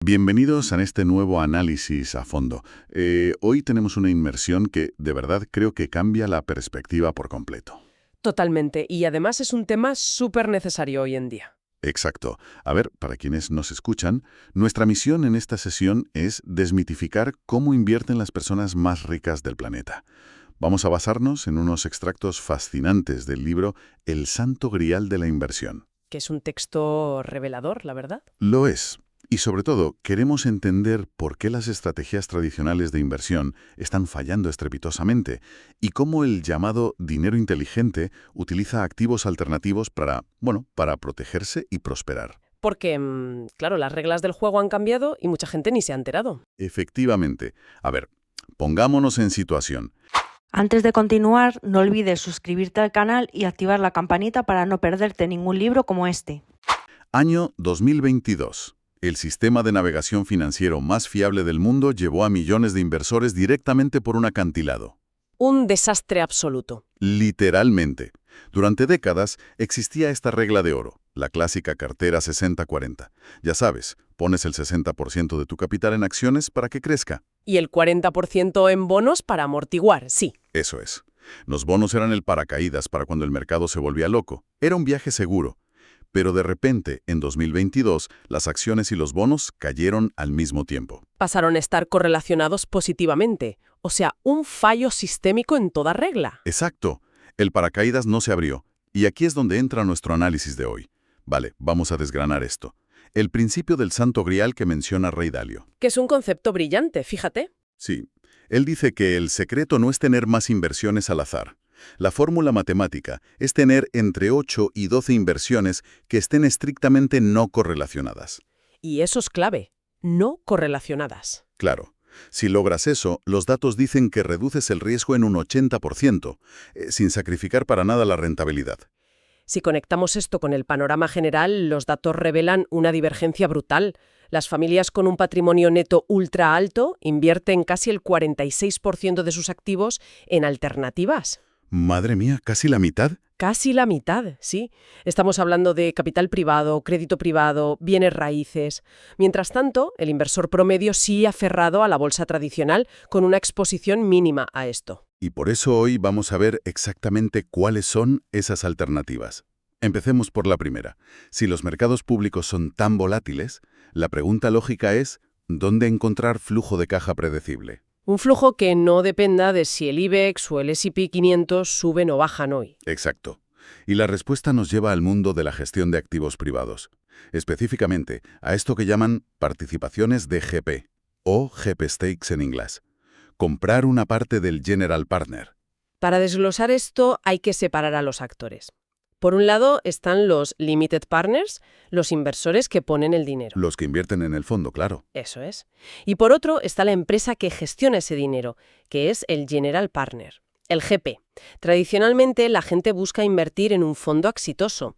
Bienvenidos a este nuevo análisis a fondo. Hoy tenemos una inmersión que de verdad creo que cambia la perspectiva por completo. Totalmente. Y además es un tema súper necesario hoy en día. Exacto. A ver, para quienes nos escuchan, nuestra misión en esta sesión es desmitificar cómo invierten las personas más ricas del planeta. Vamos a basarnos en unos extractos fascinantes del libro El Santo Grial de la Inversión. Que es un texto revelador, la verdad. Lo es. Y sobre todo, queremos entender por qué las estrategias tradicionales de inversión están fallando estrepitosamente y cómo el llamado dinero inteligente utiliza activos alternativos para protegerse y prosperar. Porque, claro, las reglas del juego han cambiado y mucha gente ni se ha enterado. Efectivamente. A ver, pongámonos en situación. Antes de continuar, no olvides suscribirte al canal y activar la campanita para no perderte ningún libro como este. Año 2022. El sistema de navegación financiero más fiable del mundo llevó a millones de inversores directamente por un acantilado. Un desastre absoluto. Literalmente. Durante décadas existía esta regla de oro, la clásica cartera 60-40. Ya sabes, pones el 60% de tu capital en acciones para que crezca. Y el 40% en bonos para amortiguar, sí. Eso es. Los bonos eran el paracaídas para cuando el mercado se volvía loco. Era un viaje seguro. Pero de repente, en 2022, las acciones y los bonos cayeron al mismo tiempo. Pasaron a estar correlacionados positivamente. O sea, un fallo sistémico en toda regla. Exacto. El paracaídas no se abrió. Y aquí es donde entra nuestro análisis de hoy. Vale, vamos a desgranar esto. El principio del Santo Grial que menciona Ray Dalio. Que es un concepto brillante, fíjate. Sí. Él dice que el secreto no es tener más inversiones al azar. La fórmula matemática es tener entre 8 y 12 inversiones que estén estrictamente no correlacionadas. Y eso es clave. No correlacionadas. Claro. Si logras eso, los datos dicen que reduces el riesgo en un 80%, sin sacrificar para nada la rentabilidad. Si conectamos esto con el panorama general, los datos revelan una divergencia brutal. Las familias con un patrimonio neto ultra alto invierten casi el 46% de sus activos en alternativas. Madre mía, ¿casi la mitad? Casi la mitad, sí. Estamos hablando de capital privado, crédito privado, bienes raíces. Mientras tanto, el inversor promedio sigue aferrado a la bolsa tradicional con una exposición mínima a esto. Y por eso hoy vamos a ver exactamente cuáles son esas alternativas. Empecemos por la primera. Si los mercados públicos son tan volátiles, la pregunta lógica es, ¿dónde encontrar flujo de caja predecible? Un flujo que no dependa de si el IBEX o el S&P 500 suben o bajan hoy. Exacto. Y la respuesta nos lleva al mundo de la gestión de activos privados. Específicamente, a esto que llaman participaciones de GP, o GP Stakes en inglés. Comprar una parte del General Partner. Para desglosar esto hay que separar a los actores. Por un lado están los limited partners, los inversores que ponen el dinero. Los que invierten en el fondo, claro. Eso es. Y por otro está la empresa que gestiona ese dinero, que es el general partner, el GP. Tradicionalmente la gente busca invertir en un fondo exitoso,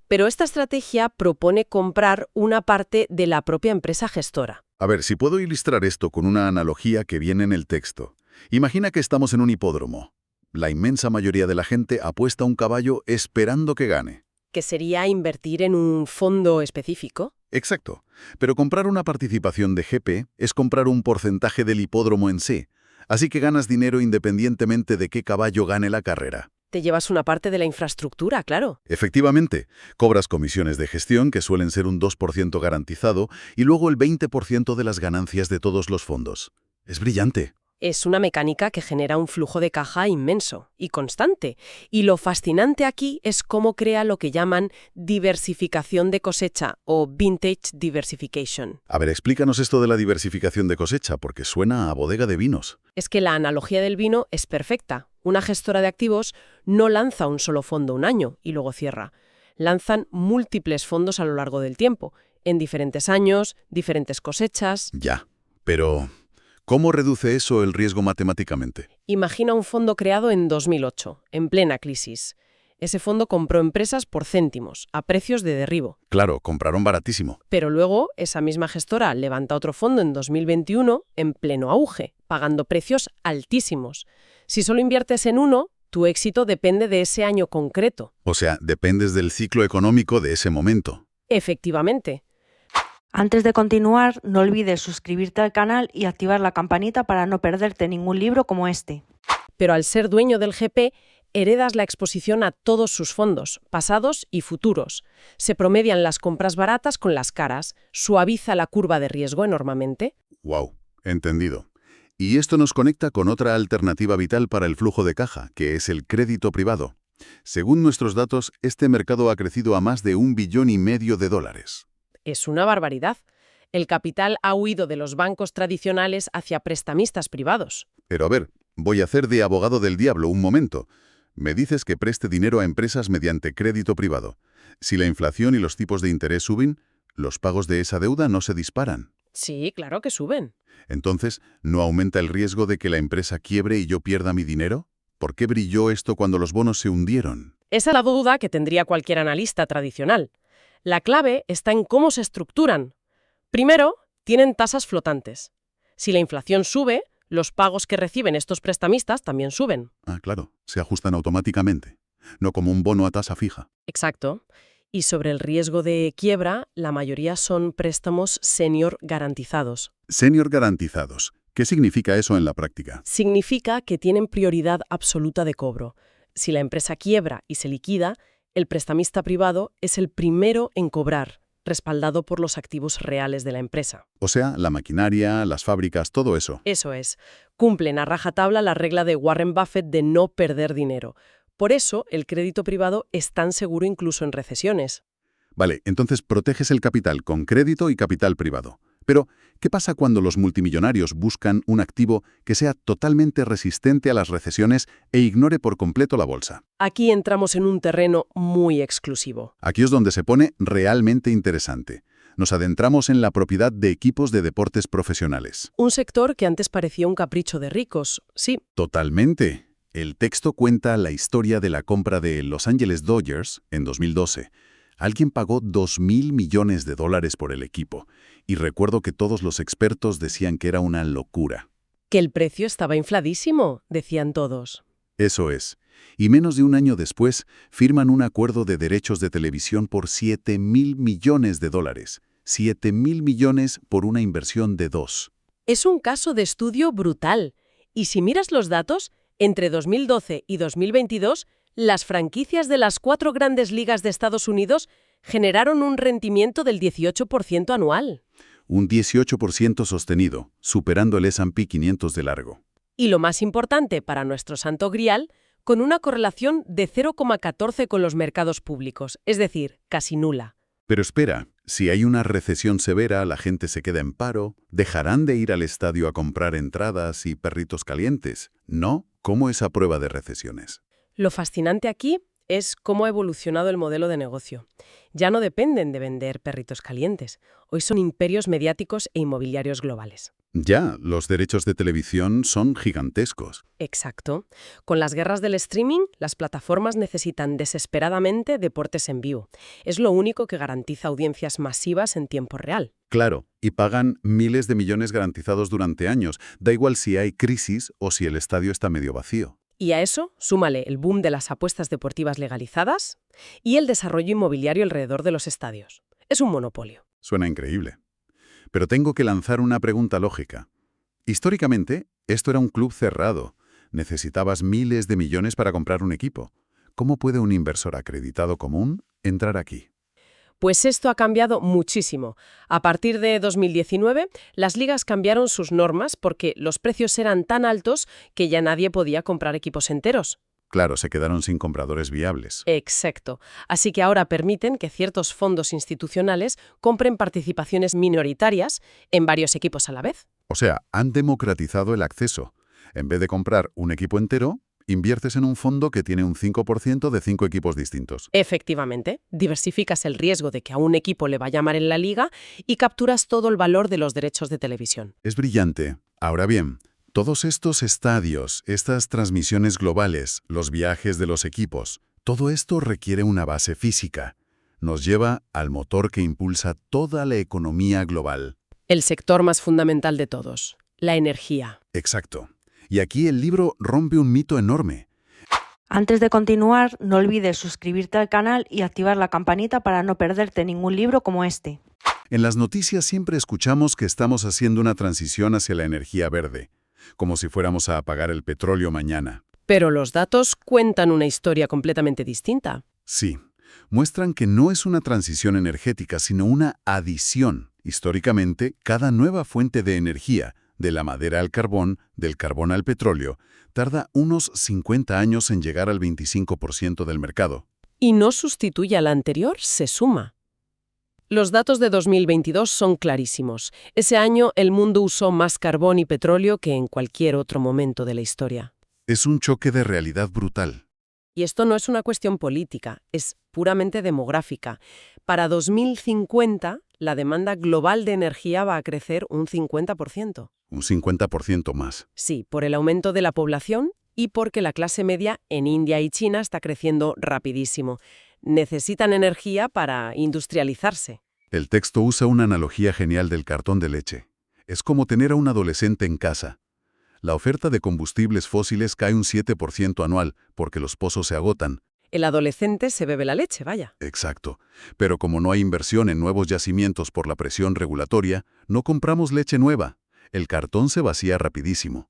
pero esta estrategia propone comprar una parte de la propia empresa gestora. A ver, si puedo ilustrar esto con una analogía que viene en el texto. Imagina que estamos en un hipódromo. La inmensa mayoría de la gente apuesta a un caballo esperando que gane. ¿Que sería invertir en un fondo específico? Exacto. Pero comprar una participación de GP es comprar un porcentaje del hipódromo en sí. Así que ganas dinero independientemente de qué caballo gane la carrera. Te llevas una parte de la infraestructura, claro. Efectivamente, cobras comisiones de gestión que suelen ser un 2% garantizado y luego el 20% de las ganancias de todos los fondos. Es brillante. Es una mecánica que genera un flujo de caja inmenso y constante. Y lo fascinante aquí es cómo crea lo que llaman diversificación de cosecha o vintage diversification. A ver, explícanos esto de la diversificación de cosecha, porque suena a bodega de vinos. Es que la analogía del vino es perfecta. Una gestora de activos no lanza un solo fondo un año y luego cierra. Lanzan múltiples fondos a lo largo del tiempo, en diferentes años, diferentes cosechas. Ya, pero ¿cómo reduce eso el riesgo matemáticamente? Imagina un fondo creado en 2008, en plena crisis. Ese fondo compró empresas por céntimos, a precios de derribo. Claro, compraron baratísimo. Pero luego, esa misma gestora levanta otro fondo en 2021, en pleno auge, pagando precios altísimos. Si solo inviertes en uno, tu éxito depende de ese año concreto. O sea, dependes del ciclo económico de ese momento. Efectivamente. Antes de continuar, no olvides suscribirte al canal y activar la campanita para no perderte ningún libro como este. Pero al ser dueño del GP, heredas la exposición a todos sus fondos, pasados y futuros. Se promedian las compras baratas con las caras, suaviza la curva de riesgo enormemente. Wow, entendido. Y esto nos conecta con otra alternativa vital para el flujo de caja, que es el crédito privado. Según nuestros datos, este mercado ha crecido a más de $1,5 billion. Es una barbaridad. El capital ha huido de los bancos tradicionales hacia prestamistas privados. Pero a ver, voy a hacer de abogado del diablo un momento. Me dices que preste dinero a empresas mediante crédito privado. Si la inflación y los tipos de interés suben, los pagos de esa deuda no se disparan. Sí, claro que suben. Entonces, ¿no aumenta el riesgo de que la empresa quiebre y yo pierda mi dinero? ¿Por qué brilló esto cuando los bonos se hundieron? Esa es la duda que tendría cualquier analista tradicional. La clave está en cómo se estructuran. Primero, tienen tasas flotantes. Si la inflación sube, los pagos que reciben estos prestamistas también suben. Ah, claro, se ajustan automáticamente, no como un bono a tasa fija. Exacto. Y sobre el riesgo de quiebra, la mayoría son préstamos senior garantizados. Senior garantizados. ¿Qué significa eso en la práctica? Significa que tienen prioridad absoluta de cobro. Si la empresa quiebra y se liquida, el prestamista privado es el primero en cobrar, respaldado por los activos reales de la empresa. O sea, la maquinaria, las fábricas, todo eso. Eso es. Cumplen a rajatabla la regla de Warren Buffett de no perder dinero. Por eso, el crédito privado es tan seguro incluso en recesiones. Vale, entonces proteges el capital con crédito y capital privado. Pero, ¿qué pasa cuando los multimillonarios buscan un activo que sea totalmente resistente a las recesiones e ignore por completo la bolsa? Aquí entramos en un terreno muy exclusivo. Aquí es donde se pone realmente interesante. Nos adentramos en la propiedad de equipos de deportes profesionales. Un sector que antes parecía un capricho de ricos, sí. Totalmente. El texto cuenta la historia de la compra de Los Angeles Dodgers en 2012. Alguien pagó $2,000 millones por el equipo, y recuerdo que todos los expertos decían que era una locura. Que el precio estaba infladísimo, decían todos. Eso es. Y menos de un año después, firman un acuerdo de derechos de televisión por $7,000 millones. $7,000 millones por una inversión de 2. Es un caso de estudio brutal. Y si miras los datos, entre 2012 y 2022, las franquicias de las 4 grandes ligas de Estados Unidos generaron un rendimiento del 18% anual. Un 18% sostenido, superando el S&P 500 de largo. Y lo más importante para nuestro santo grial, con una correlación de 0,14 con los mercados públicos, es decir, casi nula. Pero espera, si hay una recesión severa, la gente se queda en paro, dejarán de ir al estadio a comprar entradas y perritos calientes, ¿no? ¿Cómo esa prueba de recesiones? Lo fascinante aquí es cómo ha evolucionado el modelo de negocio. Ya no dependen de vender perritos calientes. Hoy son imperios mediáticos e inmobiliarios globales. Ya, los derechos de televisión son gigantescos. Exacto. Con las guerras del streaming, las plataformas necesitan desesperadamente deportes en vivo. Es lo único que garantiza audiencias masivas en tiempo real. Claro, y pagan miles de millones garantizados durante años. Da igual si hay crisis o si el estadio está medio vacío. Y a eso, súmale el boom de las apuestas deportivas legalizadas y el desarrollo inmobiliario alrededor de los estadios. Es un monopolio. Suena increíble. Pero tengo que lanzar una pregunta lógica. Históricamente, esto era un club cerrado. Necesitabas miles de millones para comprar un equipo. ¿Cómo puede un inversor acreditado común entrar aquí? Pues esto ha cambiado muchísimo. A partir de 2019, las ligas cambiaron sus normas porque los precios eran tan altos que ya nadie podía comprar equipos enteros. Claro, se quedaron sin compradores viables. Exacto. Así que ahora permiten que ciertos fondos institucionales compren participaciones minoritarias en varios equipos a la vez. O sea, han democratizado el acceso. En vez de comprar un equipo entero, inviertes en un fondo que tiene un 5% de 5 equipos distintos. Efectivamente, diversificas el riesgo de que a un equipo le vaya mal en la liga y capturas todo el valor de los derechos de televisión. Es brillante. Ahora bien, todos estos estadios, estas transmisiones globales, los viajes de los equipos, todo esto requiere una base física. Nos lleva al motor que impulsa toda la economía global. El sector más fundamental de todos, la energía. Exacto. Y aquí el libro rompe un mito enorme. Antes de continuar, no olvides suscribirte al canal y activar la campanita para no perderte ningún libro como este. En las noticias siempre escuchamos que estamos haciendo una transición hacia la energía verde, como si fuéramos a apagar el petróleo mañana. Pero los datos cuentan una historia completamente distinta. Sí, muestran que no es una transición energética, sino una adición. Históricamente, cada nueva fuente de energía, de la madera al carbón, del carbón al petróleo, tarda unos 50 años en llegar al 25% del mercado. Y no sustituye a la anterior, se suma. Los datos de 2022 son clarísimos. Ese año el mundo usó más carbón y petróleo que en cualquier otro momento de la historia. Es un choque de realidad brutal. Y esto no es una cuestión política, es puramente demográfica. Para 2050, la demanda global de energía va a crecer un 50%. Un 50% más. Sí, por el aumento de la población y porque la clase media en India y China está creciendo rapidísimo. Necesitan energía para industrializarse. El texto usa una analogía genial del cartón de leche. Es como tener a un adolescente en casa. La oferta de combustibles fósiles cae un 7% anual porque los pozos se agotan. El adolescente se bebe la leche, vaya. Exacto. Pero como no hay inversión en nuevos yacimientos por la presión regulatoria, no compramos leche nueva. El cartón se vacía rapidísimo.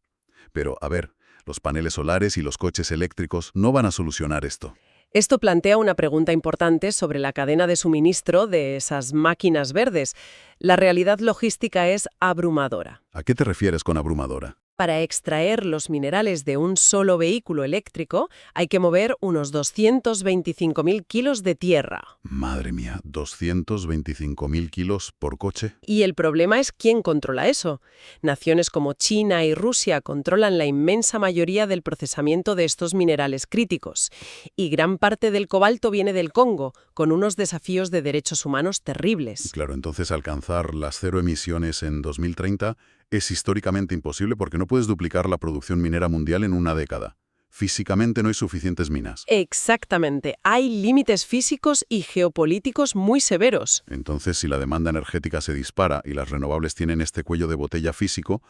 Pero, a ver, los paneles solares y los coches eléctricos no van a solucionar esto. Esto plantea una pregunta importante sobre la cadena de suministro de esas máquinas verdes. La realidad logística es abrumadora. ¿A qué te refieres con abrumadora? Para extraer los minerales de un solo vehículo eléctrico hay que mover unos 225.000 kilos de tierra. Madre mía, 225.000 kilos por coche. Y el problema es quién controla eso. Naciones como China y Rusia controlan la inmensa mayoría del procesamiento de estos minerales críticos. Y gran parte del cobalto viene del Congo, con unos desafíos de derechos humanos terribles. Claro, entonces alcanzar las cero emisiones en 2030 es históricamente imposible porque no puedes duplicar la producción minera mundial en una década. Físicamente no hay suficientes minas. Exactamente. Hay límites físicos y geopolíticos muy severos. Entonces, si la demanda energética se dispara y las renovables tienen este cuello de botella físico,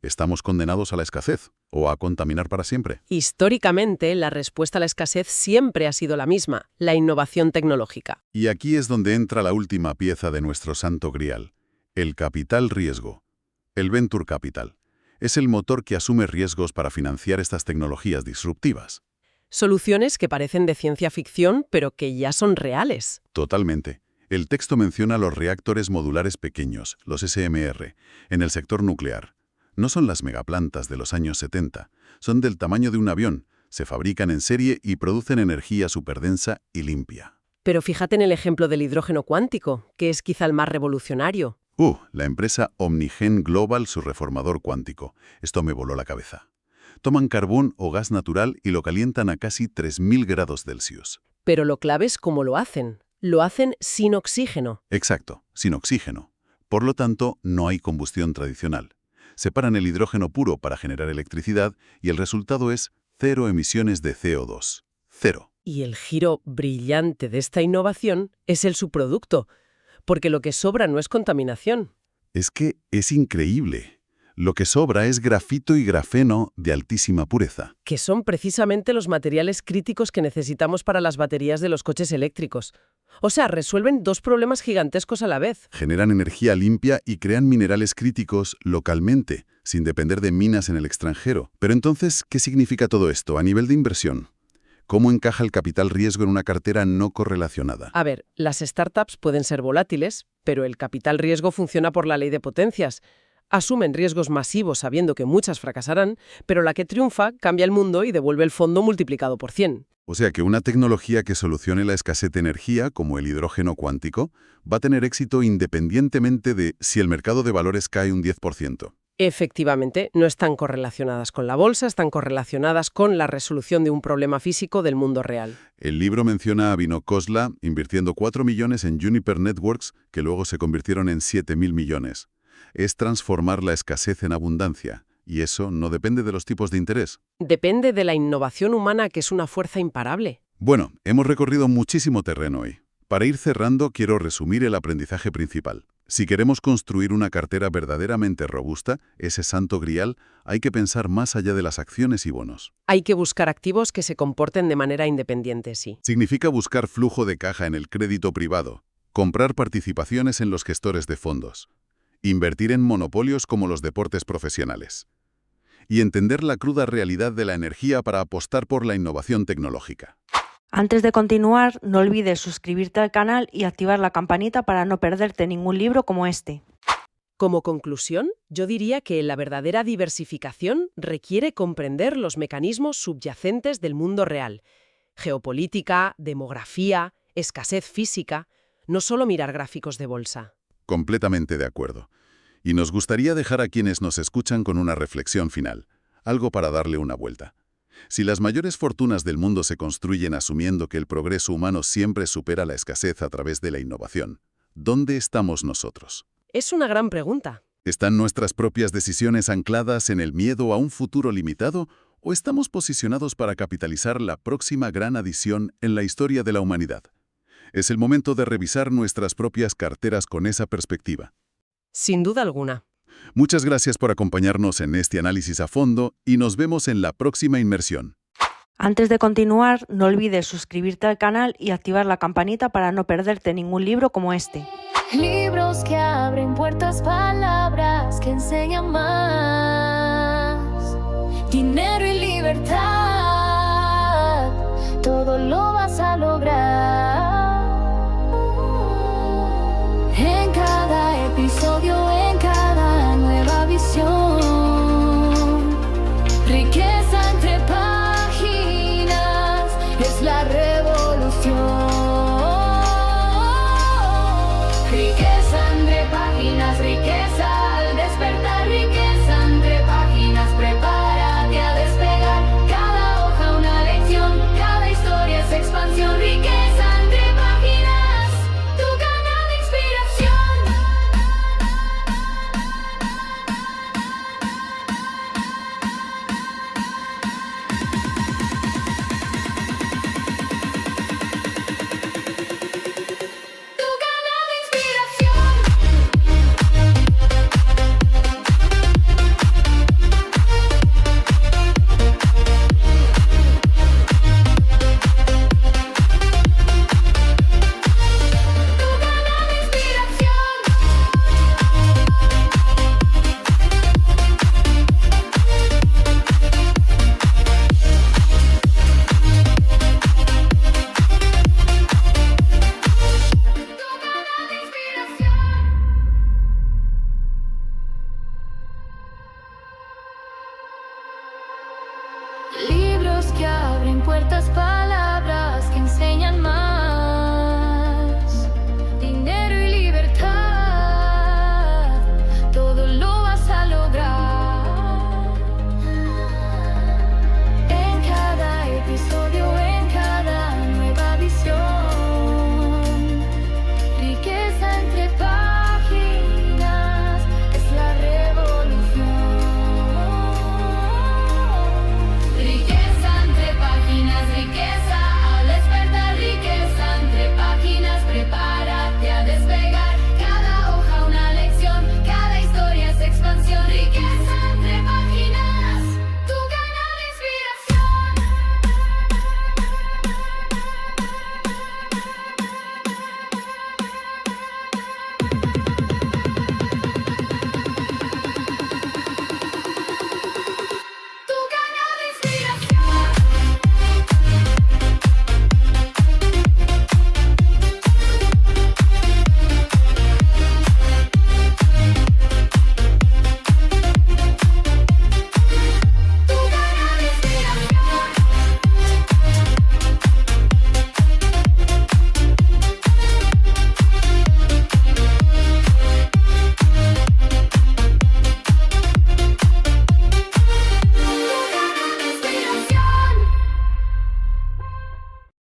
estamos condenados a la escasez o a contaminar para siempre. Históricamente, la respuesta a la escasez siempre ha sido la misma, la innovación tecnológica. Y aquí es donde entra la última pieza de nuestro santo grial, el capital riesgo. El Venture Capital es el motor que asume riesgos para financiar estas tecnologías disruptivas. Soluciones que parecen de ciencia ficción, pero que ya son reales. Totalmente. El texto menciona los reactores modulares pequeños, los SMR, en el sector nuclear. No son las megaplantas de los años 70, son del tamaño de un avión, se fabrican en serie y producen energía superdensa y limpia. Pero fíjate en el ejemplo del hidrógeno cuántico, que es quizá el más revolucionario. La empresa Omnigen Global, su reformador cuántico. Esto me voló la cabeza. Toman carbón o gas natural y lo calientan a casi 3.000 grados Celsius. Pero lo clave es cómo lo hacen. Lo hacen sin oxígeno. Exacto, sin oxígeno. Por lo tanto, no hay combustión tradicional. Separan el hidrógeno puro para generar electricidad y el resultado es cero emisiones de CO2. Cero. Y el giro brillante de esta innovación es el subproducto, porque lo que sobra no es contaminación. Es que es increíble. Lo que sobra es grafito y grafeno de altísima pureza. Que son precisamente los materiales críticos que necesitamos para las baterías de los coches eléctricos. O sea, resuelven dos problemas gigantescos a la vez. Generan energía limpia y crean minerales críticos localmente, sin depender de minas en el extranjero. Pero entonces, ¿qué significa todo esto a nivel de inversión? ¿Cómo encaja el capital riesgo en una cartera no correlacionada? A ver, las startups pueden ser volátiles, pero el capital riesgo funciona por la ley de potencias. Asumen riesgos masivos sabiendo que muchas fracasarán, pero la que triunfa cambia el mundo y devuelve el fondo multiplicado por 100. O sea que una tecnología que solucione la escasez de energía, como el hidrógeno cuántico, va a tener éxito independientemente de si el mercado de valores cae un 10%. Efectivamente, no están correlacionadas con la bolsa, están correlacionadas con la resolución de un problema físico del mundo real. El libro menciona a Vinod Khosla invirtiendo 4 millones en Juniper Networks, que luego se convirtieron en 7.000 millones. Es transformar la escasez en abundancia, y eso no depende de los tipos de interés. Depende de la innovación humana, que es una fuerza imparable. Bueno, hemos recorrido muchísimo terreno hoy. Para ir cerrando, quiero resumir el aprendizaje principal. Si queremos construir una cartera verdaderamente robusta, ese santo grial, hay que pensar más allá de las acciones y bonos. Hay que buscar activos que se comporten de manera independiente, sí. Significa buscar flujo de caja en el crédito privado, comprar participaciones en los gestores de fondos, invertir en monopolios como los deportes profesionales, y entender la cruda realidad de la energía para apostar por la innovación tecnológica. Antes de continuar, no olvides suscribirte al canal y activar la campanita para no perderte ningún libro como este. Como conclusión, yo diría que la verdadera diversificación requiere comprender los mecanismos subyacentes del mundo real. Geopolítica, demografía, escasez física, no solo mirar gráficos de bolsa. Completamente de acuerdo. Y nos gustaría dejar a quienes nos escuchan con una reflexión final, algo para darle una vuelta. Si las mayores fortunas del mundo se construyen asumiendo que el progreso humano siempre supera la escasez a través de la innovación, ¿dónde estamos nosotros? Es una gran pregunta. ¿Están nuestras propias decisiones ancladas en el miedo a un futuro limitado o estamos posicionados para capitalizar la próxima gran adición en la historia de la humanidad? Es el momento de revisar nuestras propias carteras con esa perspectiva. Sin duda alguna. Muchas gracias por acompañarnos en este análisis a fondo y nos vemos en la próxima inmersión. Antes de continuar, no olvides suscribirte al canal y activar la campanita para no perderte ningún libro como este. Libros que abren puertas, palabras que enseñan más. Dinero y libertad, todo lo vas a lograr. En cada episodio, en cada nueva visión. Riqueza entre páginas, es la revolución. Riqueza entre páginas, riqueza al despertar, riqueza entre páginas, prepárate a despegar. Cada hoja una lección, cada historia es expansión. Riqueza entre páginas, tu canal de inspiración. Tu canal de inspiración. Tu canal de inspiración. Tu canal de inspiración. Libros que abren puertas para